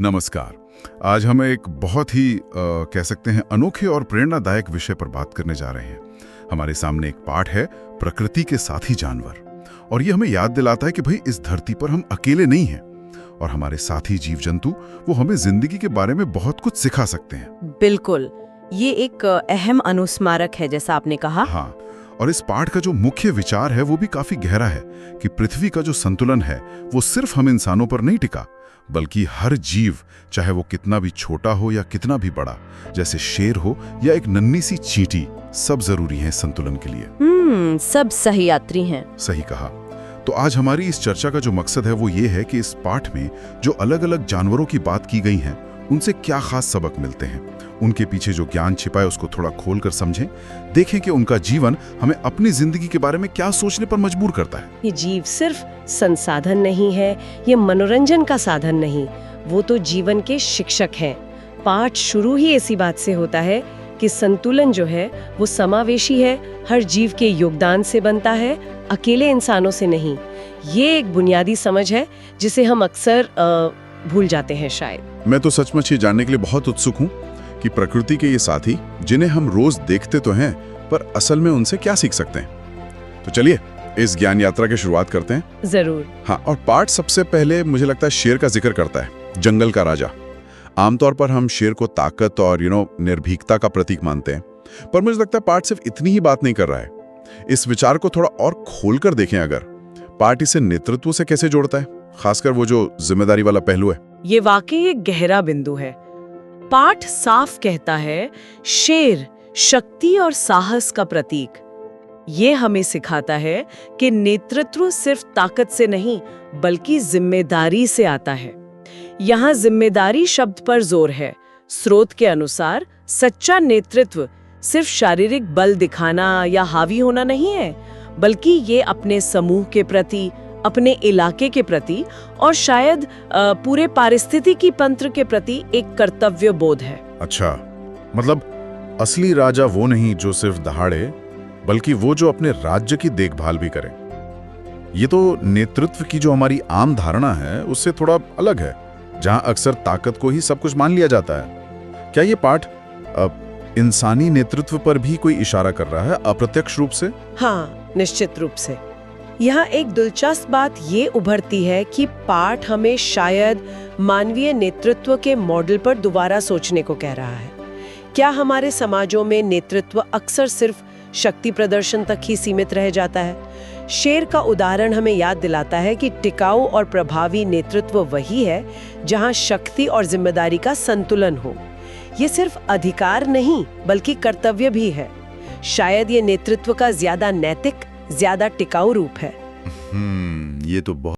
नमस्कार। आज हम एक बहुत ही कह सकते हैं अनोखे और प्रेरणादायक विषय पर बात करने जा रहे हैं। हमारे सामने एक पाठ है प्रकृति के साथी जानवर, और ये हमें याद दिलाता है कि भाई इस धरती पर हम अकेले नहीं हैं और हमारे साथी जीव जंतु वो हमें जिंदगी के बारे में बहुत कुछ सिखा सकते हैं। बिल्कुल, ये एक अहम अनुस्मारक है जैसा आपने कहा। हाँ, और इस पाठ का जो मुख्य विचार है वो भी काफी गहरा है कि पृथ्वी का जो संतुलन है वो सिर्फ हम इंसानों पर नहीं टिका, बल्कि हर जीव, चाहे वो कितना भी छोटा हो या कितना भी बड़ा, जैसे शेर हो या एक नन्ही सी चींटी, सब जरूरी है संतुलन के लिए। सब सही यात्री हैं। सही कहा। तो आज हमारी इस चर्चा का जो मकसद है वो ये है कि इस पाठ में जो अलग अलग जानवरों की बात की गई है उनसे क्या खास सबक मिलते हैं, उनके पीछे जो ज्ञान छिपा है उसको थोड़ा खोलकर समझें, देखें कि उनका जीवन हमें अपनी जिंदगी के बारे में क्या सोचने पर मजबूर करता है। ये जीव सिर्फ संसाधन नहीं है, ये मनोरंजन का साधन नहीं, वो तो जीवन के शिक्षक हैं। पाठ शुरू ही ऐसी बात से होता है कि संतुलन जो है वो समावेशी है, हर जीव के योगदान से बनता है, अकेले इंसानों से नहीं। ये एक बुनियादी समझ है जिसे हम अक्सर भूल जाते हैं शायद। मैं तो सचमुच ये जानने के लिए बहुत उत्सुक हूँ कि प्रकृति के ये साथी जिन्हें हम रोज देखते तो हैं, पर असल में उनसे क्या सीख सकते हैं। तो चलिए इस ज्ञान यात्रा की शुरुआत करते हैं। जरूर। हाँ, और पाठ सबसे पहले मुझे लगता है शेर का जिक्र करता है, जंगल का राजा। आमतौर पर हम शेर को ताकत और निर्भीकता का प्रतीक मानते हैं, पर मुझे लगता है पाठ सिर्फ इतनी ही बात नहीं कर रहा है। इस विचार को थोड़ा और खोलकर देखें अगर, पाठ इसे नेतृत्व से कैसे जोड़ता है, खासकर वो जो जिम्मेदारी वाला पहलू है। ये वाकई एक गहरा बिंदु है। पाठ साफ कहता है शेर शक्ति और साहस का प्रतीक। ये हमें सिखाता है कि नेतृत्व सिर्फ ताकत से नहीं बल्कि जिम्मेदारी से आता है। यहाँ जिम्मेदारी शब्द पर जोर है। स्रोत के अनुसार सच्चा नेतृत्व सिर्फ शारीरिक बल दिखाना या हावी होना नहीं है, बल्कि ये अपने समूह के प्रति, अपने इलाके के प्रति और शायद पूरे पारिस्थितिकी तंत्र के प्रति एक कर्तव्य बोध है। अच्छा, मतलब असली राजा वो नहीं जो सिर्फ दहाड़े, बल्कि वो जो अपने राज्य की देखभाल भी करे। ये तो नेतृत्व की जो हमारी आम धारणा है उससे थोड़ा अलग है, जहां अक्सर ताकत को ही सब कुछ मान लिया जाता है। क्या ये पाठ इंसानी नेतृत्व पर भी कोई इशारा कर रहा है अप्रत्यक्ष रूप से? हाँ, निश्चित रूप से। यहाँ एक दिलचस्प बात ये उभरती है कि पाठ हमें शायद मानवीय नेतृत्व के मॉडल पर दोबारा सोचने को कह रहा है। क्या हमारे समाजों में नेतृत्व अक्सर सिर्फ शक्ति प्रदर्शन तक ही सीमित रह जाता है? शेर का उदाहरण हमें याद दिलाता है कि टिकाऊ और प्रभावी नेतृत्व वही है जहाँ शक्ति और जिम्मेदारी का संतुलन हो। ये सिर्फ अधिकार नहीं बल्कि कर्तव्य भी है। शायद ये नेतृत्व का ज्यादा नैतिक, ज्यादा टिकाऊ रूप है। ये तो बहुत